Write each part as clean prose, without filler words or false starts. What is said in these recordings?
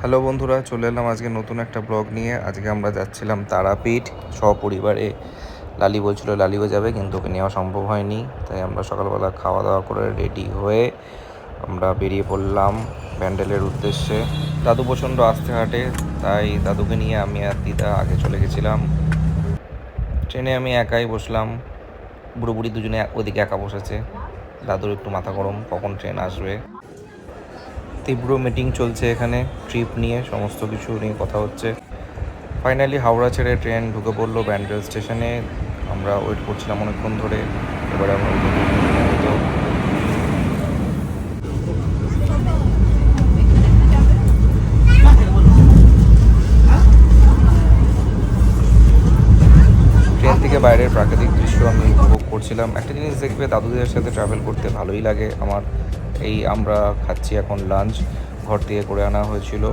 Hello বন্ধুরা, চলে এলাম আজকে নতুন একটা ব্লগ নিয়ে। আজকে আমরা যাচ্ছিলাম তারাপীঠ সপরিবারে। লালি বলছিল লালিও যাবে, কিন্তু ওকে নেওয়া সম্ভব হয়নি। তাই আমরা সকালবেলা খাওয়া দাওয়া করে রেডি হয়ে আমরা বেরিয়ে পড়লাম ব্যান্ডেলের উদ্দেশ্যে। দাদু প্রচণ্ড আস্তে হাঁটে, তাই দাদুকে নিয়ে আমি আর দিদা আগে চলে গেছিলাম। ট্রেনে আমি একাই বসলাম, বুড়ো বুড়ি দুজনে ওদিকে একা বসেছে। দাদুর একটু মাথা গরম, কখন ট্রেন আসবে। তীব্র মিটিং চলছে এখানে, ট্রিপ নিয়ে সমস্ত কিছু নিয়ে কথা হচ্ছে। ফাইনালি হাওড়া ছেড়ে ট্রেন ঢুকে পড়লো ব্যান্ডেল স্টেশনে। আমরা ওয়েট করছিলাম অনেকক্ষণ ধরে। এবারে আমরা উঠবো। ট্রেন থেকে বাইরের প্রাকৃতিক দৃশ্য আমি উপভোগ করছিলাম। একটা জিনিস দেখবে, দাদুদের সাথে ট্রাভেল করতে ভালোই লাগে আমার। আমরা খাচ্ছি এখন লাঞ্চ, ঘর থেকে করে আনা হয়েছিল।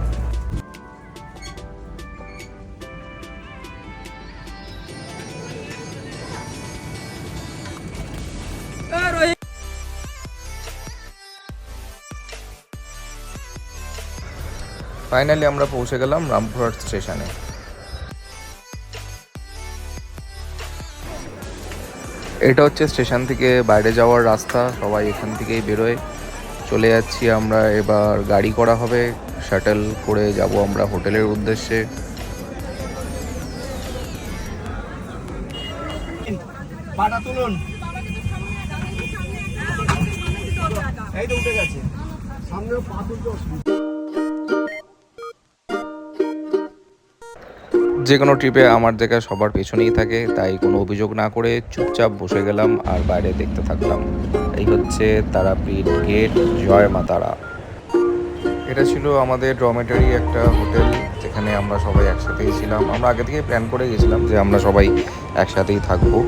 ফাইনালি আমরা পৌঁছে গেলাম রামপুরহাট স্টেশনে। এটা হচ্ছে স্টেশন থেকে বাইরে যাওয়ার রাস্তা, সবাই এখান থেকেই বেরোয়। চলে যাচ্ছি আমরা, এবার গাড়ি করা হবে, শাটল করে যাব আমরা হোটেলের উদ্দেশ্যে। যে কোনো ট্রিপে আমার জায়গা সবার পেছনেই থাকে, তাই কোনো অভিযোগ না করে চুপচাপ বসে গেলাম আর বাইরে দেখতে থাকলাম। এই হচ্ছে তারাপীঠ গেট, জয় মা তারা। এটা ছিল আমাদের ডরমেটারি একটা হোটেল, যেখানে আমরা সবাই একসাথেই ছিলাম। আমরা আগে থেকে প্ল্যান করে গেছিলাম যে আমরা সবাই একসাথেই থাকবো।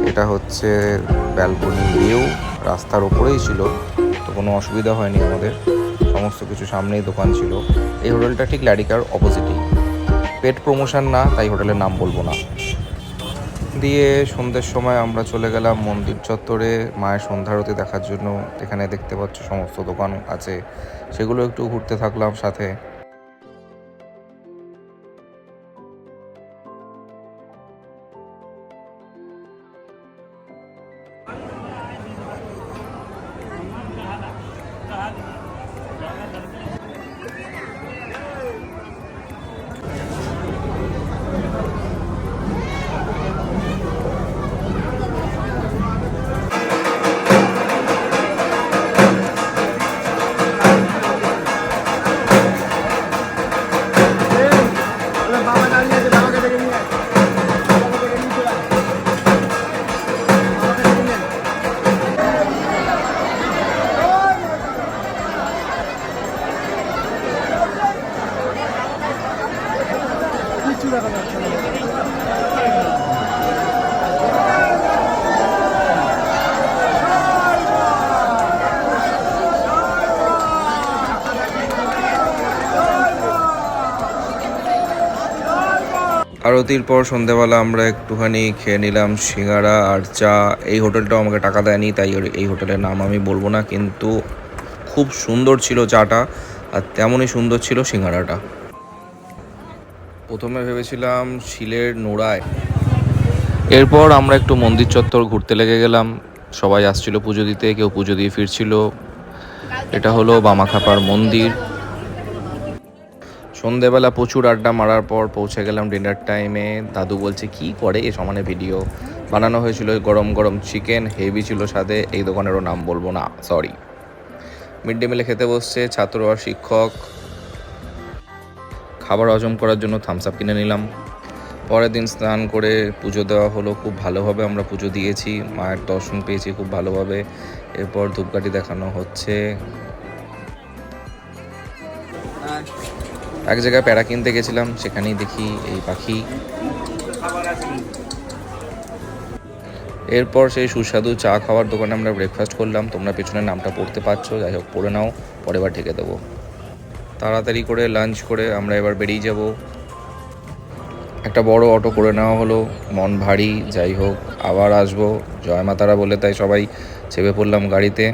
এটা হচ্ছে ব্যালকনি ভিউ, রাস্তার ওপরেই ছিল, তো কোনো অসুবিধা হয়নি আমাদের। সমস্ত কিছু সামনেই দোকান ছিল। এই হোটেলটা ঠিক ল্যাডিকার অপোজিটেই। পেট প্রমোশন না, তাই হোটেলের নাম বলবো না। দিয়ে সন্ধ্যের সময় আমরা চলে গেলাম মন্দির চত্বরে মায়ের সন্ধ্যারতি দেখার জন্য। এখানে দেখতে পাচ্ছ সমস্ত দোকান আছে, সেগুলো একটু ঘুরতে থাকলাম সাথে। আরতির পর সন্ধ্যেবেলা আমরা একটুখানি খেয়ে নিলাম সিঙ্গারা আর চা। এই হোটেলটাও আমাকে টাকা দেয়নি, তাই এই হোটেলের নাম আমি বলবো না, কিন্তু খুব সুন্দর ছিল চাটা, আর তেমনই সুন্দর ছিল সিঙ্গারাটা। প্রথমে ভেবেছিলাম শিলের নোড়ায়। এরপর আমরা একটু মন্দির চত্বর ঘুরতে লেগে গেলাম। সবাই আসছিল পুজো দিতে, কেউ পুজো দিয়ে ফিরছিল। এটা হলো বামাখ্যাপার মন্দির। সন্ধেবেলা প্রচুর আড্ডা মারার পর পৌঁছে গেলাম ডিনার টাইমে। দাদু বলছে কি করে এ সমানে ভিডিও বানানো হয়েছিল। গরম গরম চিকেন, হেভি ছিল স্বাদে। এই দোকানেরও নাম বলবো না, সরি। মিড ডে মিলে খেতে বসছে ছাত্র আর শিক্ষক। খাবার হজম করার জন্য থামস আপ কিনে নিলাম। পরের দিন স্নান করে পুজো দেওয়া হলো, খুব ভালোভাবে আমরা পুজো দিয়েছি, মায়ের দর্শন পেয়েছি খুব ভালোভাবে। এরপর ধূপকাঠি দেখানো হচ্ছে। এক জায়গায় প্যারা কিনতে গেছিলাম, সেখানেই দেখি এই পাখি। এরপর সেই সুস্বাদু চা খাওয়ার দোকানে আমরা ব্রেকফাস্ট করলাম। তোমরা পেছনের নামটা পড়তে পারছো, যাই হোক পড়ে নাও, পরে বার ঢেকে দেবো। তাড়াতাড়ি করে লাঞ্চ করে আমরা এবার বেরিয়ে যাব। একটা বড় অটো করে নেওয়া হলো, মন ভারী, যাই হোক আবার আসবো জয় মা তারা বলে, তাই সবাই চেপে পড়লাম গাড়িতে।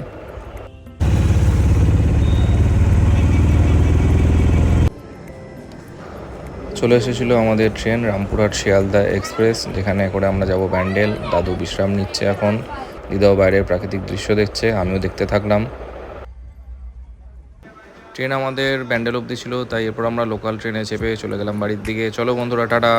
চলে এসেছিলো আমাদের ট্রেন রামপুরহাট শিয়ালদা এক্সপ্রেস, যেখানে করে আমরা যাব ব্যান্ডেল। দাদু বিশ্রাম নিচ্ছে এখন, দিদাও বাইরের প্রাকৃতিক দৃশ্য দেখছে, আমিও দেখতে থাকলাম। ট্রেন আমাদের ব্যান্ডেল অবধি ছিল, তাই এরপর আমরা লোকাল ট্রেনে চেপে চলে গেলাম বাড়ির দিকে। চলো বন্ধুরা, টাটা।